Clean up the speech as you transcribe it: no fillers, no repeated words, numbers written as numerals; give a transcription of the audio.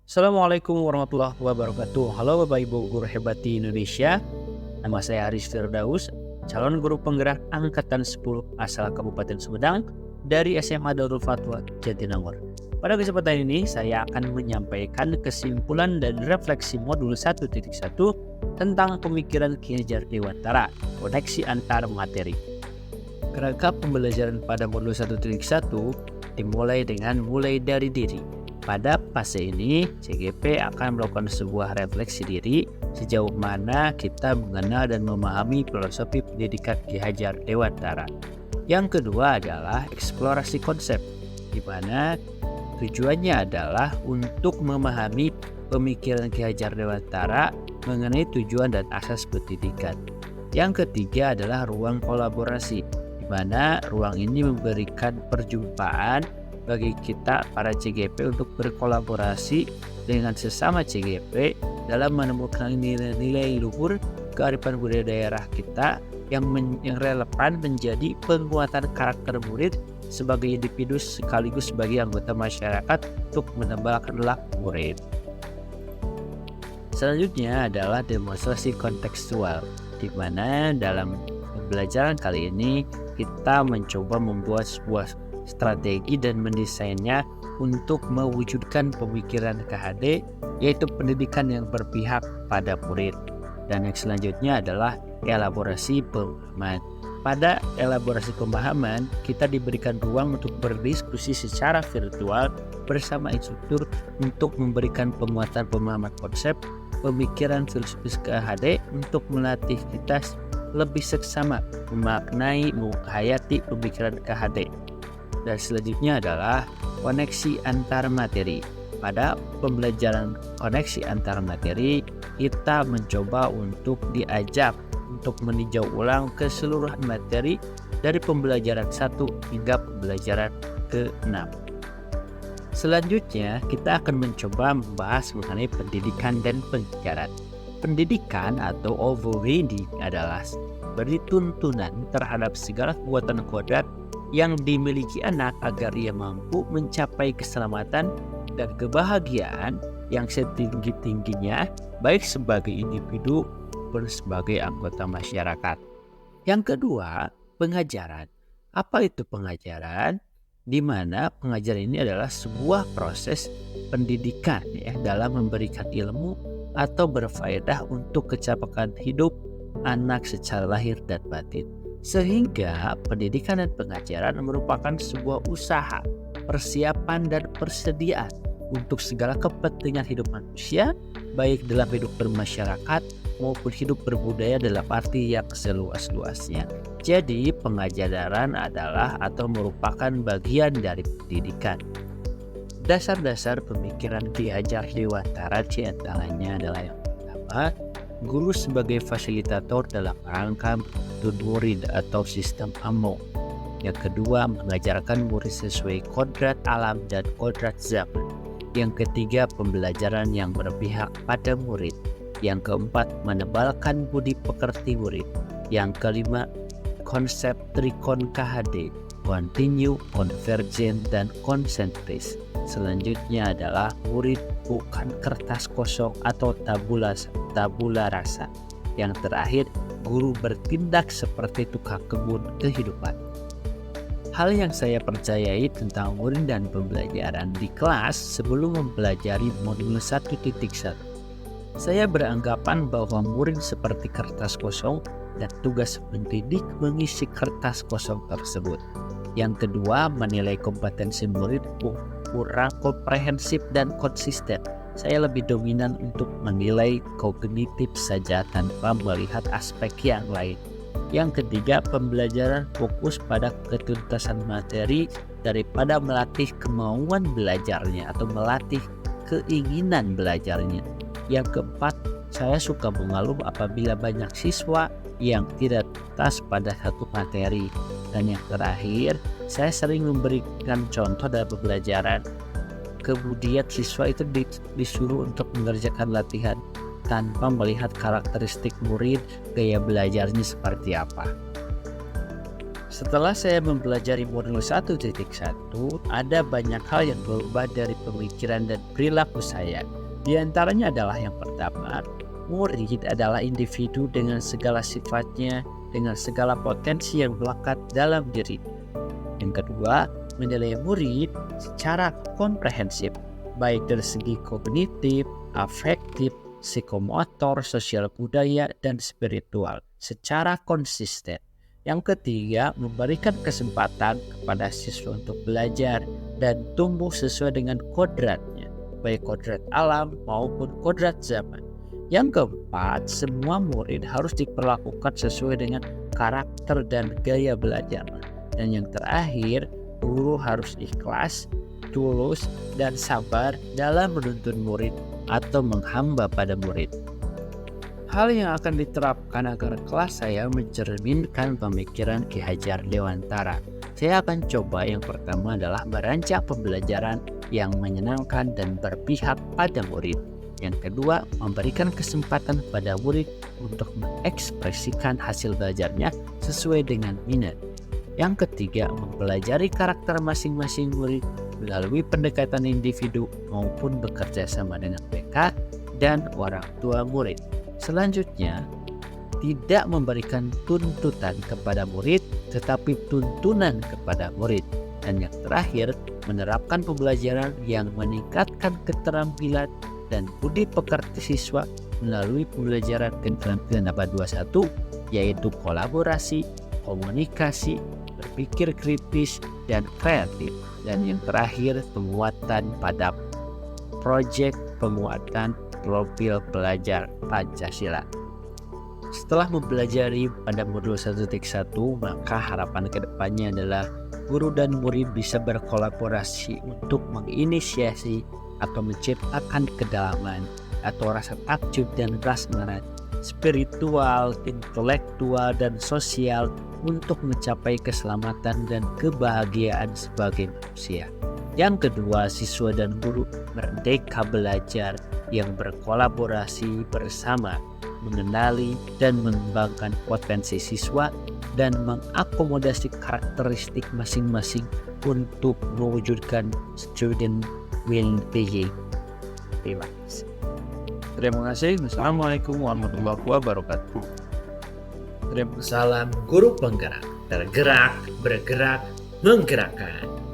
Assalamualaikum warahmatullahi wabarakatuh. Halo Bapak Ibu guru hebat di Indonesia. Nama saya Aris Firdaus, calon guru penggerak angkatan 10 asal Kabupaten Sumedang dari SMA Darul Fatwa Jatinangor. Pada kesempatan ini saya akan menyampaikan kesimpulan dan refleksi modul 1.1 tentang pemikiran Ki Hajar Dewantara, koneksi antar materi. Kerangka pembelajaran pada modul 1.1 dimulai dengan mulai dari diri. Pada fase ini, CGP akan melakukan sebuah refleksi diri sejauh mana kita mengenal dan memahami filosofi pendidikan Ki Hajar Dewantara. Yang kedua adalah eksplorasi konsep, di mana tujuannya adalah untuk memahami pemikiran Ki Hajar Dewantara mengenai tujuan dan asas pendidikan. Yang ketiga adalah ruang kolaborasi, di mana ruang ini memberikan perjumpaan bagi kita para CGP untuk berkolaborasi dengan sesama CGP dalam menemukan nilai-nilai luhur kearifan budaya daerah kita yang relevan menjadi penguatan karakter murid sebagai individu sekaligus sebagai anggota masyarakat untuk menambah akhlak murid. Selanjutnya adalah demonstrasi kontekstual, di mana dalam pembelajaran kali ini kita mencoba membuat sebuah strategi dan mendesainnya untuk mewujudkan pemikiran KHD, yaitu pendidikan yang berpihak pada murid. Dan yang selanjutnya adalah elaborasi pemahaman. Pada elaborasi pemahaman, kita diberikan ruang untuk berdiskusi secara virtual bersama instruktur untuk memberikan penguatan pemahaman konsep pemikiran filosofis KHD untuk melatih kita lebih seksama memaknai, menghayati pemikiran KHD. Dan selanjutnya adalah koneksi antar materi. Pada pembelajaran koneksi antar materi, kita mencoba untuk diajak untuk meninjau ulang keseluruhan materi dari pembelajaran 1 hingga pembelajaran ke-6. Selanjutnya, kita akan mencoba membahas mengenai pendidikan dan pengajaran. Pendidikan atau overreading adalah beri tuntunan terhadap segala kekuatan kodrat yang dimiliki anak agar ia mampu mencapai keselamatan dan kebahagiaan yang setinggi-tingginya baik sebagai individu maupun sebagai anggota masyarakat. Yang kedua, pengajaran. Apa itu pengajaran? Di mana pengajaran ini adalah sebuah proses pendidikan dalam memberikan ilmu atau berfaedah untuk kecapaian hidup anak secara lahir dan batin. Sehingga pendidikan dan pengajaran merupakan sebuah usaha, persiapan dan persediaan untuk segala kepentingan hidup manusia, baik dalam hidup bermasyarakat maupun hidup berbudaya dalam arti yang seluas-luasnya. Jadi pengajaran adalah atau merupakan bagian dari pendidikan. Dasar-dasar pemikiran Ki Hajar Dewantara diantaranya adalah yang pertama, guru sebagai fasilitator dalam rangka murid atau sistem AMO. Yang kedua, mengajarkan murid sesuai kodrat alam dan kodrat zaman. Yang ketiga, pembelajaran yang berpihak pada murid. Yang keempat, menebalkan budi pekerti murid. Yang kelima, konsep trikon KHD, kontinu, konvergen, dan konsentris. Selanjutnya adalah murid bukan kertas kosong atau tabula rasa. Yang terakhir, guru bertindak seperti tukang kebun kehidupan. Hal yang saya percayai tentang murid dan pembelajaran di kelas sebelum mempelajari modul 1.1. Saya beranggapan bahwa murid seperti kertas kosong dan tugas pendidik mengisi kertas kosong tersebut. Yang kedua, menilai kompetensi murid kurang komprehensif dan konsisten. Saya lebih dominan untuk menilai kognitif saja tanpa melihat aspek yang lain. Yang ketiga, pembelajaran fokus pada ketuntasan materi daripada melatih kemauan belajarnya atau melatih keinginan belajarnya. Yang keempat, saya suka mengeluh apabila banyak siswa yang tidak tuntas pada satu materi. Dan yang terakhir, saya sering memberikan contoh dalam pembelajaran. Kemudian siswa itu disuruh untuk mengerjakan latihan tanpa melihat karakteristik murid, gaya belajarnya seperti apa. Setelah saya mempelajari modul 1.1, ada banyak hal yang berubah dari pemikiran dan perilaku saya. Di antaranya adalah yang pertama, murid adalah individu dengan segala sifatnya, dengan segala potensi yang melekat dalam diri. Yang kedua, menilai murid secara komprehensif, baik dari segi kognitif, afektif, psikomotor, sosial budaya, dan spiritual, secara konsisten. Yang ketiga, memberikan kesempatan kepada siswa untuk belajar dan tumbuh sesuai dengan kodratnya, baik kodrat alam maupun kodrat zaman. Yang keempat, semua murid harus diperlakukan sesuai dengan karakter dan gaya belajar. Dan yang terakhir, guru harus ikhlas, tulus, dan sabar dalam menuntun murid atau menghamba pada murid. Hal yang akan diterapkan agar kelas saya mencerminkan pemikiran Ki Hajar Dewantara. Saya akan coba yang pertama adalah merancang pembelajaran yang menyenangkan dan berpihak pada murid. Yang kedua, memberikan kesempatan pada murid untuk mengekspresikan hasil belajarnya sesuai dengan minat. Yang ketiga, mempelajari karakter masing-masing murid melalui pendekatan individu maupun bekerja sama dengan PK dan orang tua murid. Selanjutnya, tidak memberikan tuntutan kepada murid, tetapi tuntunan kepada murid. Dan yang terakhir, menerapkan pembelajaran yang meningkatkan keterampilan dan budi pekerti siswa melalui pembelajaran keterampilan abad 21, yaitu kolaborasi, komunikasi, berpikir kritis, dan kreatif. Dan yang terakhir, penguatan pada proyek penguatan profil pelajar Pancasila. Setelah mempelajari pada modul 1.1, maka harapan kedepannya adalah guru dan murid bisa berkolaborasi untuk menginisiasi atau menciptakan kedalaman atau rasa takjub dan prasmanan spiritual, intelektual, dan sosial untuk mencapai keselamatan dan kebahagiaan sebagai manusia. Yang kedua, siswa dan guru merdeka belajar yang berkolaborasi bersama, mengenali dan mengembangkan potensi siswa dan mengakomodasi karakteristik masing-masing untuk mewujudkan student well-being. Terima kasih. Assalamualaikum warahmatullahi wabarakatuh. Salam guru penggerak, tergerak, bergerak, menggerakkan.